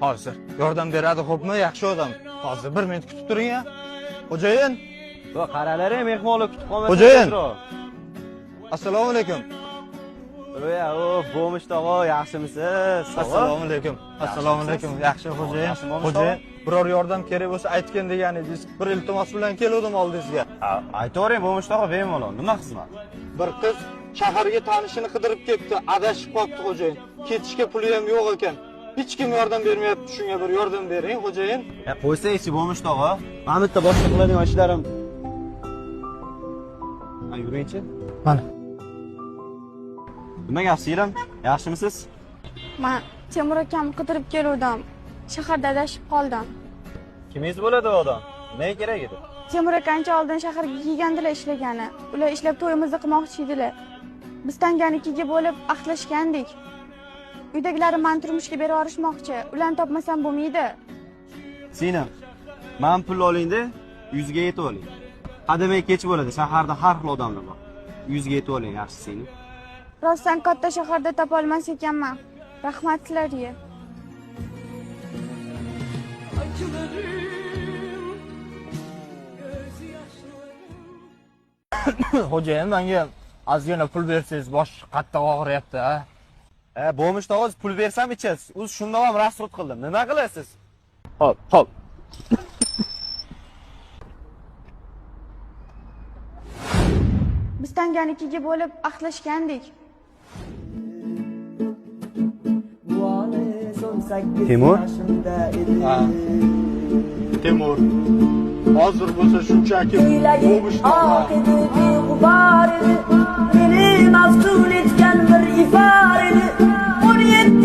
Hozir yordam beradi, xo'pmi? Yaxshi odam. Hozir 1 minut kutib turing ya. Xo'jayin. Yo, qaralaring, mehmonlar kutib qolmasin. Xo'jayin. Assalomu alaykum. Voy, bo'mish tog'a, yaxshimisiz? Assalomu alaykum. Assalomu alaykum. Yaxshi xo'jayin. Xo'jayin, biror yordam kerak bo'lsa aytgan deganingiz, bir iltimos bilan keldim oldingizga. Aytavering, bo'mish tog'a, bemalol. Nima xizmat? Bir qiz shaharga tanishini qidirib ketdi, adashib qolibdi xo'jayin. Ketishga puli ham yo'q ekan. Hech kim yordam bermayapti, shunga bir yordam bering xo'jayin. Qo'ysangchi bo'mish tog'a. Mana bitta boshqa qiladigan ishlarim. Yuringchi. Mana. Nima gap, singlim? Yaxshimisiz? Men Temur akamni qidirib keldim. Shaharda adashib qoldim. Kimingiz bo'ladi u odam? Nima kerak edi? Temur aka ancha oldin shaharga kelgandilar ishlagani. Ular ishlab to'yimizni qilmoqchi edilar. Biz tanganikiga bo'lib ahdlashgandik. Uydagilarim meni turmushga berib yuborishmoqchi. Ularni topmasam bo'lmaydi. Singlim, men pul olingda, yuzga yetib oling. Hademay kech bo'ladi, shaharda har xil odamlar bor. Yuzga yetib oling, yaxshi singlim. Rostdan katta shaharda topa olmas ekanman. Rahmat sizlarga. Xo'jayin, menga ozgina pul bersangiz, bosh qattiq og'riyapti, ha. Bo'mish tog'a, pul bersam ichasiz. O'zi shundoq ham rasxut qildim. Nima qilasiz? Hop. Biz tanganikiga bo'lib ahdlashgandik. Temur? Ha. Temur. Hozir bo'lsa shunchaki bo'mish Meni maftun etgan bir ifade 17